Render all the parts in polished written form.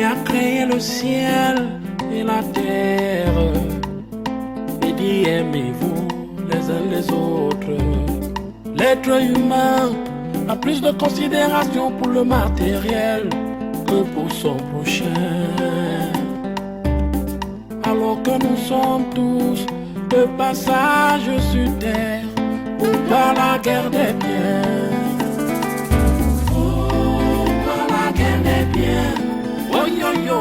as créé le ciel et la terre et dit aimez-vous les uns les autres. L'être humain a plus de considération pour le matériel que pour son prochain. Alors que nous sommes tous de passage sur terre, pourquoi la guerre des biens? Pourquoi la guerre des biens? Oh yo yo,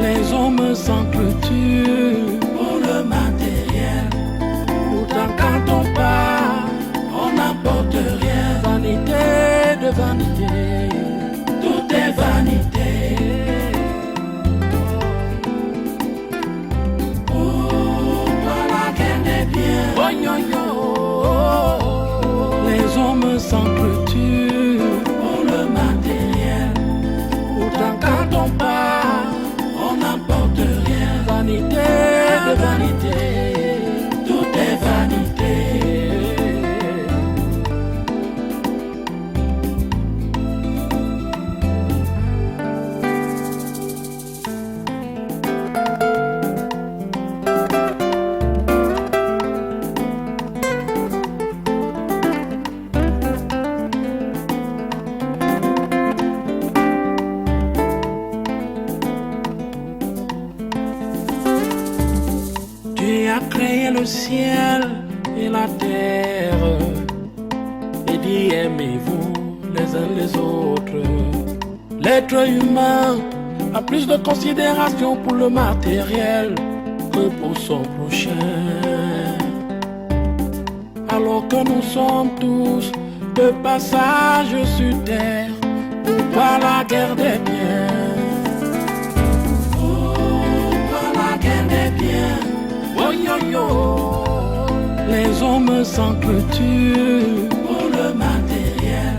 les hommes s'entretuent pour le matériel. Pourtant quand on part, on n'apporte rien. Vanité de vanité, tout est vanité. Pourquoi la guerre des biens? Oh yo yo, les hommes s'entretuent pour le matériel. Pourtant quand on part, on n'apporte rien. Vanité de vanité, tout est vanité. Tu as créé le ciel et la terre et dit aimez-vous les uns les autres. L'être humain a plus de considération pour le matériel que pour son prochain. Alors que nous sommes tous de passage sur terre, pourquoi la guerre des biens? Pourquoi la guerre des biens? Oh yo yo, les hommes s'entretuent pour le matériel.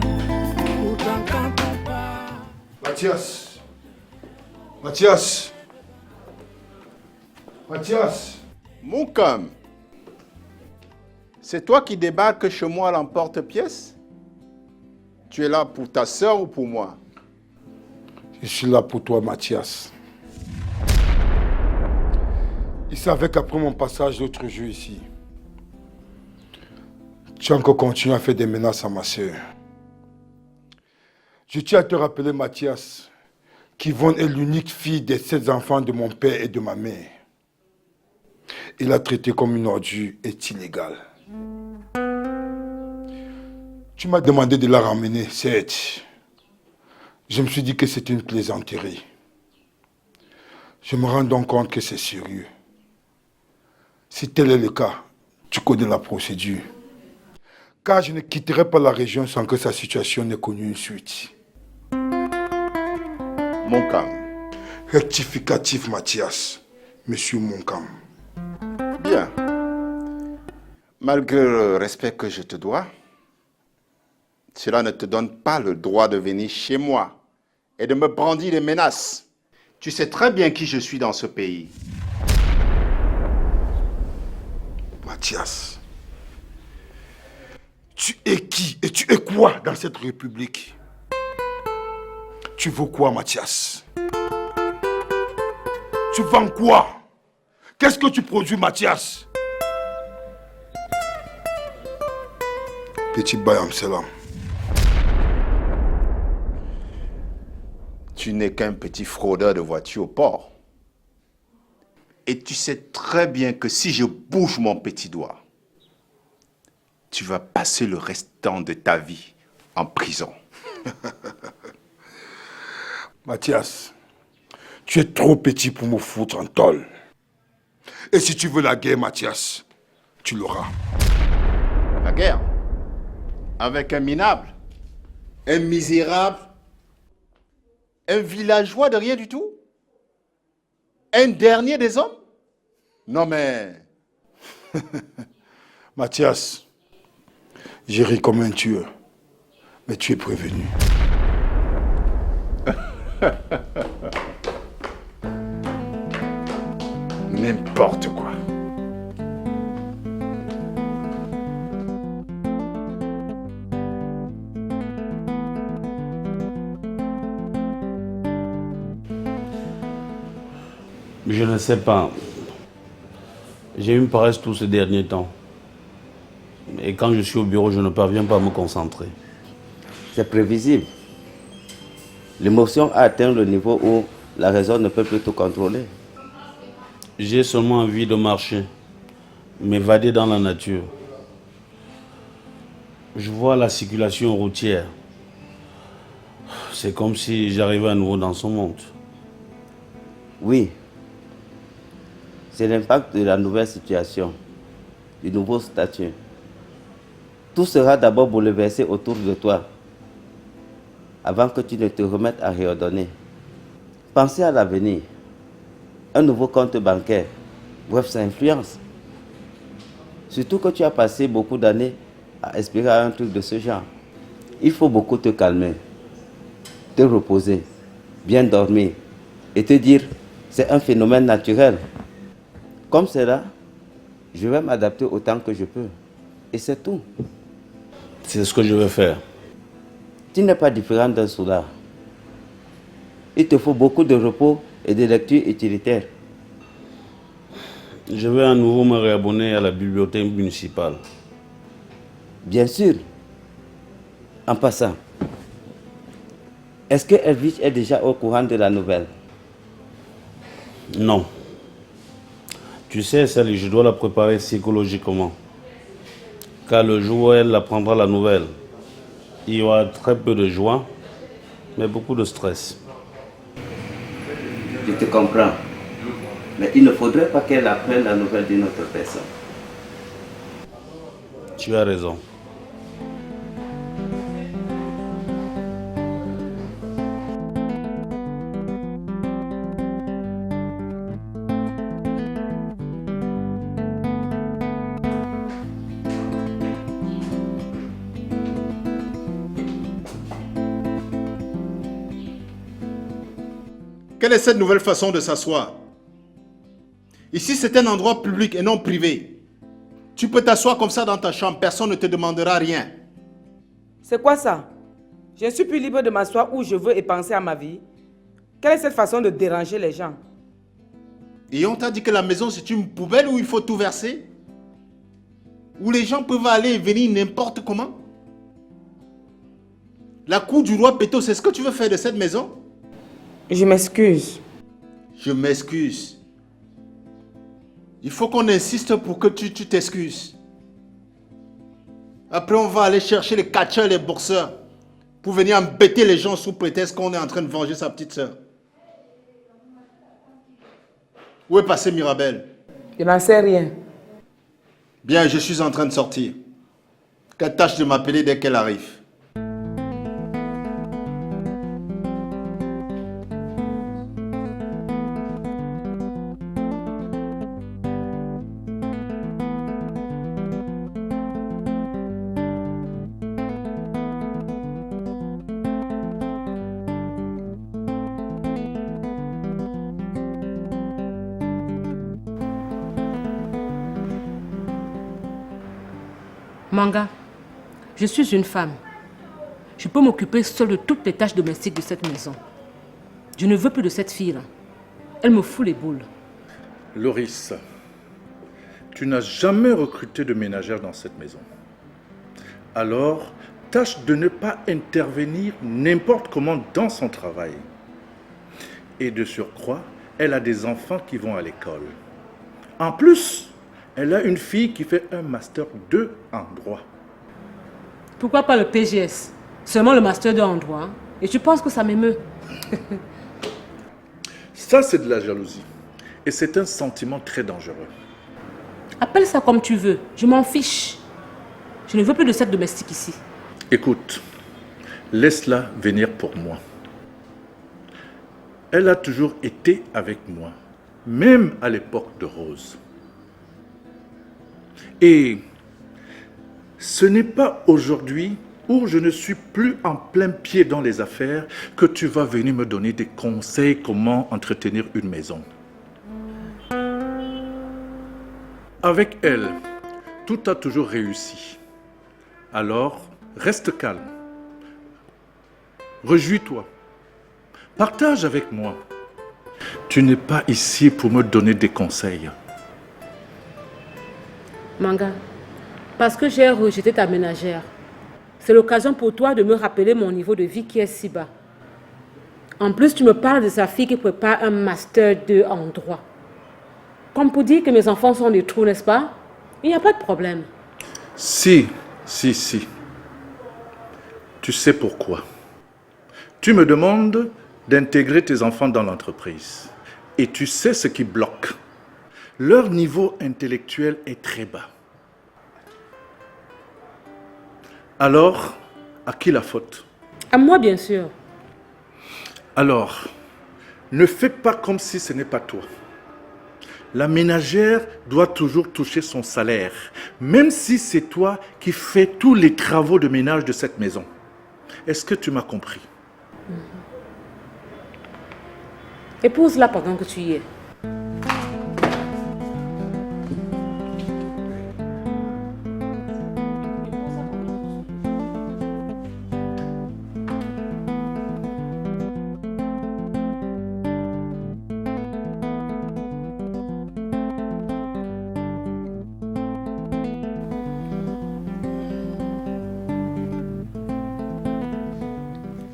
Pourtant quand on part... Mathias! Mathias! Mathias! Moukam, c'est toi qui débarques chez moi à l'emporte-pièce? Tu es là pour ta sœur ou pour moi? Je suis là pour toi, Mathias. Il savait qu'après mon passage l'autre jour ici, tu as encore continué à faire des menaces à ma sœur. Je tiens à te rappeler, Mathias, qu'Yvonne est l'unique fille des 7 enfants de mon père et de ma mère. Il l'a traitée comme une ordure est illégal. Tu m'as demandé de la ramener, certes. Je me suis dit que c'était une plaisanterie. Je me rends donc compte que c'est sérieux. Si tel est le cas, tu connais la procédure. Car je ne quitterai pas la région sans que sa situation n'ait connu une suite. Moukam. Rectificatif, Mathias. Monsieur Moukam. Bien. Malgré le respect que je te dois, cela ne te donne pas le droit de venir chez moi et de me brandir des menaces. Tu sais très bien qui je suis dans ce pays. Mathias, tu es qui et tu es quoi dans cette république? Tu vaux quoi, Mathias? Tu vends quoi? Qu'est-ce que tu produis, Mathias? Petit Bayam Selam. Tu n'es qu'un petit fraudeur de voiture au port. Et tu sais très bien que si je bouge mon petit doigt, tu vas passer le restant de ta vie en prison. Mathias, tu es trop petit pour me foutre en tôle. Et si tu veux la guerre, Mathias, tu l'auras. La guerre? Avec un minable? Un misérable? Un villageois de rien du tout? Un dernier des hommes? Non mais... Mathias, j'ai ri comme un tueur, mais tu es prévenu. N'importe quoi. Je ne sais pas. J'ai eu une paresse tout ce dernier temps. Et quand je suis au bureau, je ne parviens pas à me concentrer. C'est prévisible. L'émotion a atteint le niveau où la raison ne peut plus tout contrôler. J'ai seulement envie de marcher, m'évader dans la nature. Je vois la circulation routière. C'est comme si j'arrivais à nouveau dans ce monde. Oui, c'est l'impact de la nouvelle situation, du nouveau statut. Tout sera d'abord bouleversé autour de toi, avant que tu ne te remettes à réordonner. Pensez à l'avenir. Un nouveau compte bancaire, bref, ça influence. Surtout que tu as passé beaucoup d'années à espérer un truc de ce genre. Il faut beaucoup te calmer, te reposer, bien dormir et te dire c'est un phénomène naturel. Comme c'est là, je vais m'adapter autant que je peux. Et c'est tout. C'est ce que je vais faire. Tu n'es pas différent d'un soudard. Il te faut beaucoup de repos et de lectures utilitaires. Je vais à nouveau me réabonner à la bibliothèque municipale. Bien sûr. En passant, est-ce que Elvich est déjà au courant de la nouvelle? Non. Tu sais, Sally, je dois la préparer psychologiquement. Car le jour où elle apprendra la nouvelle, il y aura très peu de joie, mais beaucoup de stress. Je te comprends. Mais il ne faudrait pas qu'elle apprenne la nouvelle d'une autre personne. Tu as raison. Quelle est cette nouvelle façon de s'asseoir? Ici, c'est un endroit public et non privé. Tu peux t'asseoir comme ça dans ta chambre, personne ne te demandera rien. C'est quoi ça? Je ne suis plus libre de m'asseoir où je veux et penser à ma vie. Quelle est cette façon de déranger les gens? Et on t'a dit que la maison, c'est une poubelle où il faut tout verser? Où les gens peuvent aller et venir n'importe comment? La cour du roi Péto, c'est ce que tu veux faire de cette maison? Je m'excuse. Je m'excuse. Il faut qu'on insiste pour que tu t'excuses. Après, on va aller chercher les catcheurs, les boxeurs, pour venir embêter les gens sous prétexte qu'on est en train de venger sa petite sœur. Où est passée Mirabelle? Je n'en sais rien. Bien, je suis en train de sortir. Qu'elle tâche de m'appeler dès qu'elle arrive. Manga, je suis une femme. Je peux m'occuper seule de toutes les tâches domestiques de cette maison. Je ne veux plus de cette fille-là. Elle me fout les boules. Loris, tu n'as jamais recruté de ménagère dans cette maison. Alors, tâche de ne pas intervenir n'importe comment dans son travail. Et de surcroît, elle a des enfants qui vont à l'école. En plus, elle a une fille qui fait un master 2 en droit. Pourquoi pas le PGS? Seulement le master 2 en droit. Et tu penses que ça m'émeut? Ça, c'est de la jalousie. Et c'est un sentiment très dangereux. Appelle ça comme tu veux. Je m'en fiche. Je ne veux plus de cette domestique ici. Écoute, laisse-la venir pour moi. Elle a toujours été avec moi, même à l'époque de Rose. Et ce n'est pas aujourd'hui où je ne suis plus en plein pied dans les affaires que tu vas venir me donner des conseils comment entretenir une maison. Avec elle, tout a toujours réussi. Alors, reste calme. Réjouis-toi. Partage avec moi. Tu n'es pas ici pour me donner des conseils. Manga, parce que j'ai rejeté ta ménagère, c'est l'occasion pour toi de me rappeler mon niveau de vie qui est si bas. En plus, tu me parles de sa fille qui prépare un master 2 en droit. Comme pour dire que mes enfants sont des trous, n'est-ce pas? Il n'y a pas de problème. Si. Tu sais pourquoi. Tu me demandes d'intégrer tes enfants dans l'entreprise. Et tu sais ce qui bloque. Leur niveau intellectuel est très bas. Alors, à qui la faute? À moi, bien sûr. Alors, ne fais pas comme si ce n'est pas toi. La ménagère doit toujours toucher son salaire, même si c'est toi qui fais tous les travaux de ménage de cette maison. Est-ce que tu m'as compris? Épouse-la pendant que tu y es.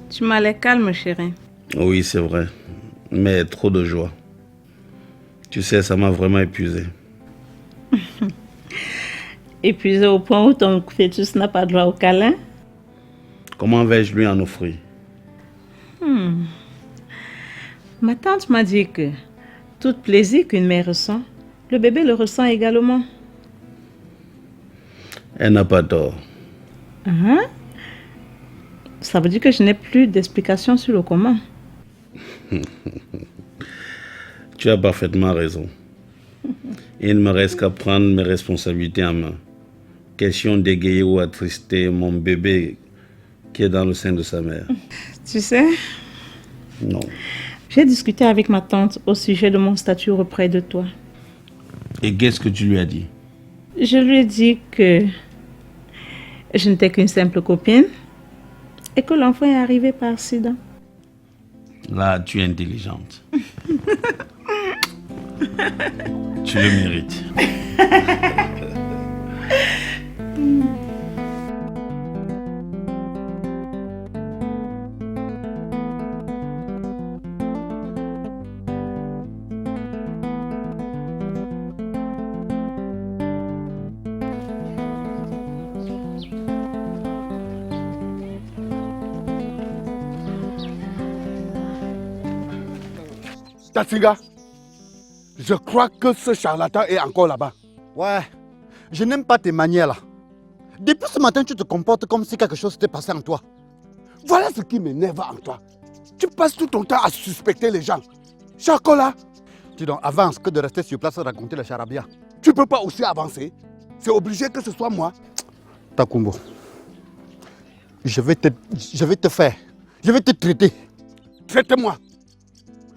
Tu m'as l'air calme, chérie. Oui, c'est vrai. Mais trop de joie. Tu sais, ça m'a vraiment épuisé. Épuisé au point où ton fœtus n'a pas droit au câlin? Comment vais-je lui en offrir? Ma tante m'a dit que tout plaisir qu'une mère ressent, le bébé le ressent également. Elle n'a pas tort. Ça veut dire que je n'ai plus d'explication sur le comment. Tu as parfaitement raison. Il ne me reste qu'à prendre mes responsabilités en main. Question d'égayer ou attrister mon bébé qui est dans le sein de sa mère. Tu sais, Non. j'ai discuté avec ma tante au sujet de mon statut auprès de toi. Et qu'est-ce que tu lui as dit? Je lui ai dit que je n'étais qu'une simple copine et que l'enfant est arrivé par accident. Là, tu es intelligente. Tu le mérites. Tatsiga, je crois que ce charlatan est encore là-bas. Ouais, je n'aime pas tes manières là. Depuis ce matin, tu te comportes comme si quelque chose s'était passé en toi. Voilà ce qui m'énerve en toi. Tu passes tout ton temps à suspecter les gens. Chacola, Dis donc, avance que de rester sur place à raconter le charabia. tu peux pas aussi avancer. C'est obligé que ce soit moi. Takumbo, je vais te faire. Je vais te traiter. Traite-moi.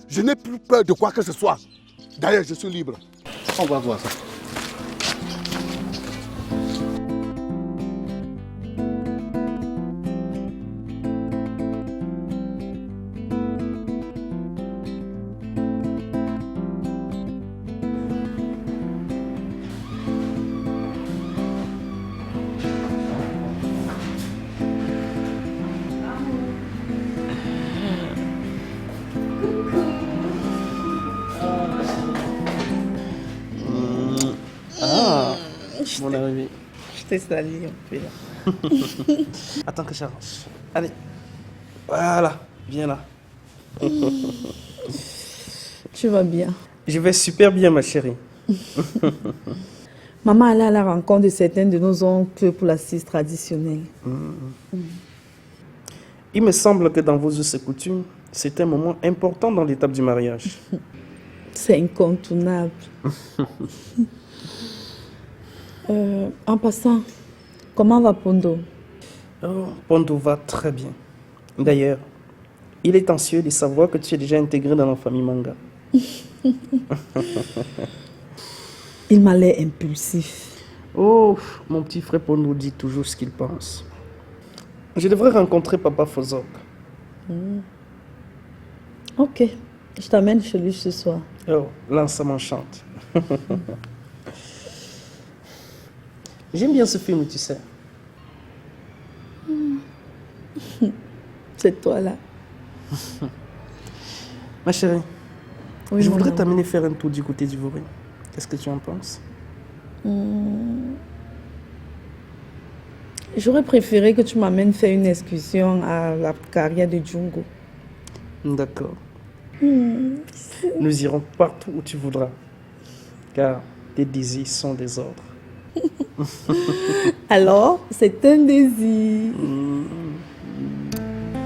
Je n'ai plus peur de quoi que ce soit. D'ailleurs, je suis libre. On va voir ça. Mon arrivée. Je t'ai sali un peu là. Attends que j'avance. Allez. Voilà. Viens là. Tu vas bien? Je vais super bien, ma chérie. Maman allait à la rencontre de certains de nos oncles pour l'assise traditionnelle. Il me semble que dans vos us et coutumes, c'est un moment important dans l'étape du mariage. C'est incontournable. En passant, comment va Pondo? Oh, Pondo va très bien. D'ailleurs, il est anxieux de savoir que tu es déjà intégré dans la famille Manga. Il m'a l'air impulsif. Oh, mon petit frère Pondo dit toujours ce qu'il pense. Je devrais rencontrer Papa Fozok. Ok, Je t'amène chez lui ce soir. Oh, là, ça m'enchante. J'aime bien ce film, tu sais. C'est toi là. Ma chérie, Oui, je mon voudrais amour. t'amener faire un tour du côté du Voré. Qu'est-ce que tu en penses? J'aurais préféré que tu m'amènes faire une excursion à la carrière de Djungo. D'accord. Nous irons partout où tu voudras. Car tes désirs sont des ordres. Alors, c'est un désir.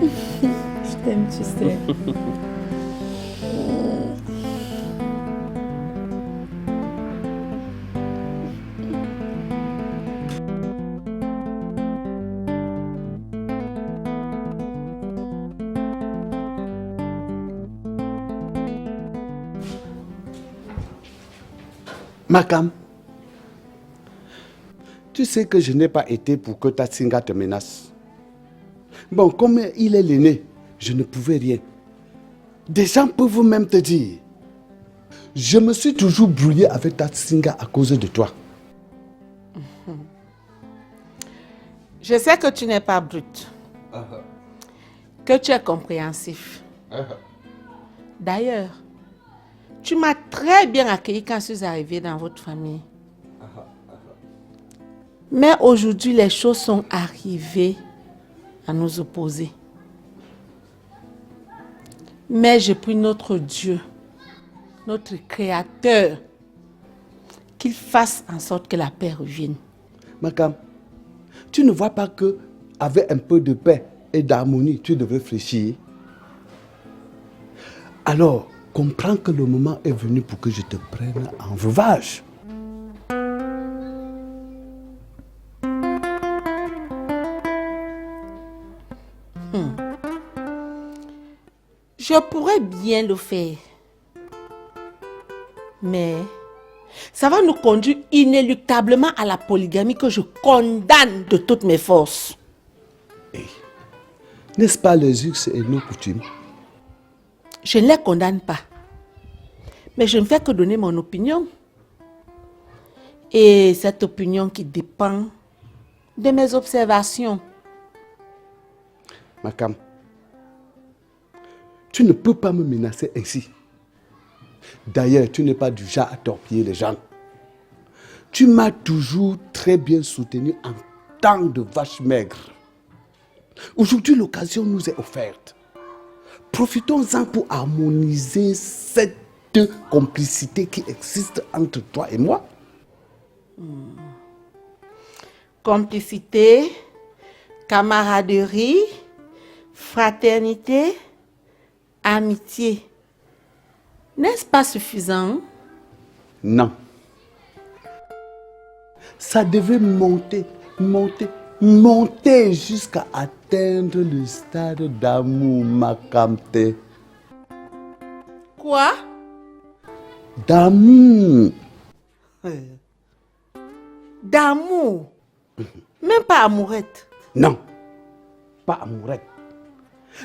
Je t'aime, tu sais. Makam, tu sais que je n'ai pas été pour que Tatsinga te menace. Bon, comme il est l'aîné, je ne pouvais rien. Des gens peuvent même te dire, je me suis toujours brouillé avec Tatsinga à cause de toi. Je sais que tu n'es pas brute, que tu es compréhensif. D'ailleurs, tu m'as très bien accueilli quand je suis arrivée dans votre famille. Mais aujourd'hui, les choses sont arrivées à nous opposer. Mais je prie notre Dieu, notre Créateur, qu'il fasse en sorte que la paix revienne. Makam, tu ne vois pas que avec un peu de paix et d'harmonie, tu devais fléchir. Alors, comprends que le moment est venu pour que je te prenne en veuvage. Je pourrais bien le faire. Mais ça va nous conduire inéluctablement à la polygamie que je condamne de toutes mes forces. N'est-ce pas les us et nos coutumes? Je ne les condamne pas. Mais je ne fais que donner mon opinion. Et cette opinion qui dépend de mes observations. Makam, tu ne peux pas me menacer ainsi. D'ailleurs, tu n'es pas du genre à torpiller les gens. Tu m'as toujours très bien soutenu en temps de vache maigre. Aujourd'hui, l'occasion nous est offerte. Profitons-en pour harmoniser cette complicité qui existe entre toi et moi. Complicité, camaraderie, fraternité, amitié. N'est-ce pas suffisant? Non. Ça devait monter, monter, monter jusqu'à atteindre le stade d'amour, Makamte. Quoi? D'amour. D'amour. Même pas amourette. Non, pas amourette.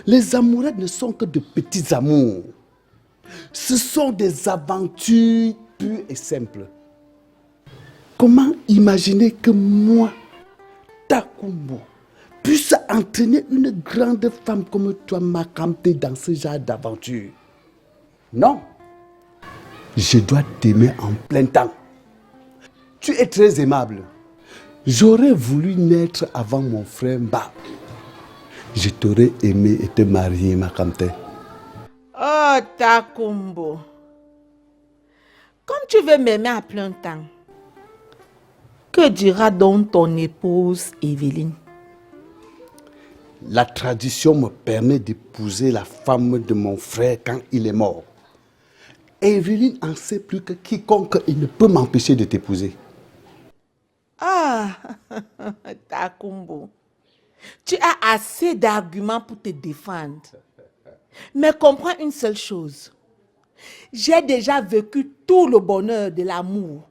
Les amourettes ne sont que de petits amours. Ce sont des aventures pures et simples. Comment imaginer que moi, Takumbo, puisse entraîner une grande femme comme toi, Makamte, dans ce genre d'aventure? Non. Je dois t'aimer en plein temps. Tu es très aimable. J'aurais voulu naître avant mon frère Mba. Je t'aurais aimé et te marier, Makamte. Oh, Takumbo. Comme tu veux m'aimer à plein temps, que dira donc ton épouse Evelyne? La tradition me permet d'épouser la femme de mon frère quand il est mort. Evelyne en sait plus que quiconque, il ne peut m'empêcher de t'épouser. Ah, Takumbo, tu as assez d'arguments pour te défendre. Mais comprends une seule chose. J'ai déjà vécu tout le bonheur de l'amour.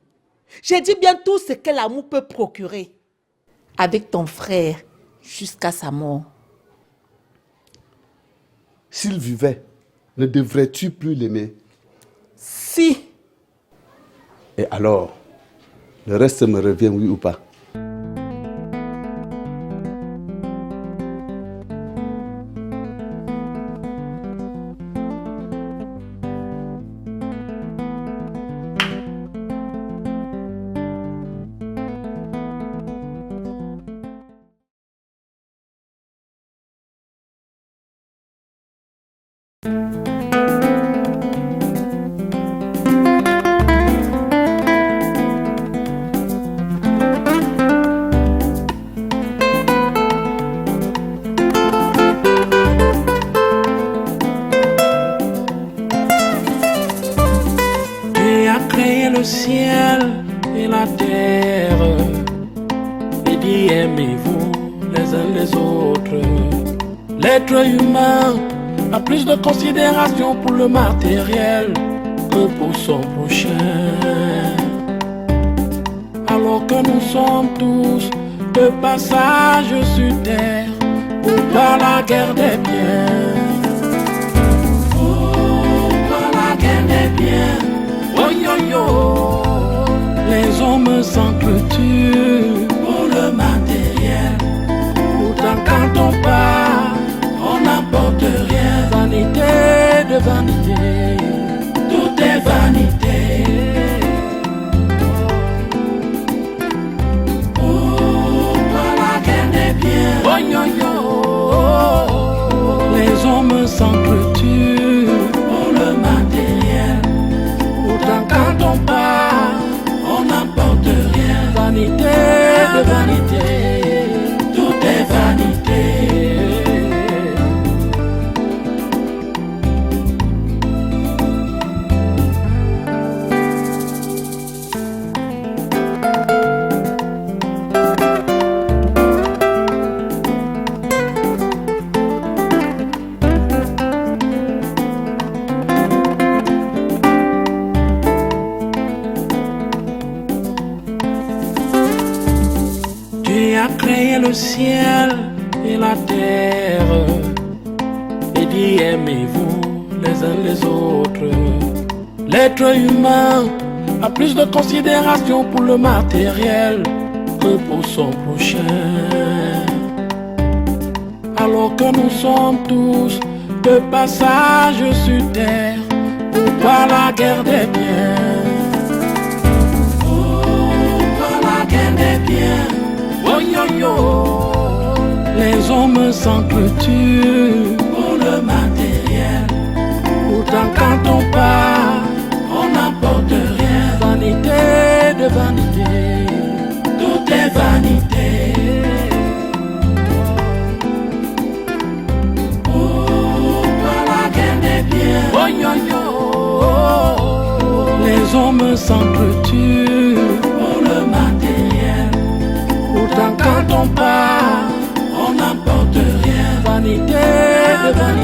J'ai dit bien tout ce que l'amour peut procurer avec ton frère jusqu'à sa mort. S'il vivait, Ne devrais-tu plus l'aimer? Si. Et alors, le reste me revient, oui ou pas? Tu as créé le ciel et la terre et dit aimez-vous les uns les autres. L'être humain a plus de considération pour le matériel que pour son prochain. Alors que nous sommes tous de passage sur terre pour pas la guerre des biens. Pour la guerre des biens. Oh yo yo, les hommes s'entretuent pour le matériel. Pourtant quand on part, on n'apporte rien. Vanité de vanité, tout est vanité. Pour la guerre des biens. Oh yo yo, les hommes s'entretuent pour le matériel. Pourtant quand on part, on n'apporte rien. Vanité de vanité, tout est vanité. Tu as créé le ciel et la terre et dit aimez-vous les uns les autres. L'être humain a plus de considération pour le matériel que pour son prochain. Alors que nous sommes tous de passage sur terre, pourquoi la guerre des biens? Pourquoi la guerre des biens? Oh yo yo, les hommes s'entretuent pour le matériel. Pourtant quand on part, on n'apporte rien. Vanité de vanité, tout est vanité. Pourquoi la guerre des biens? Oh yo yo, les hommes s'entretuent pour le matériel. Pourtant quand on part, on n'apporte rien. Vanité de vanité.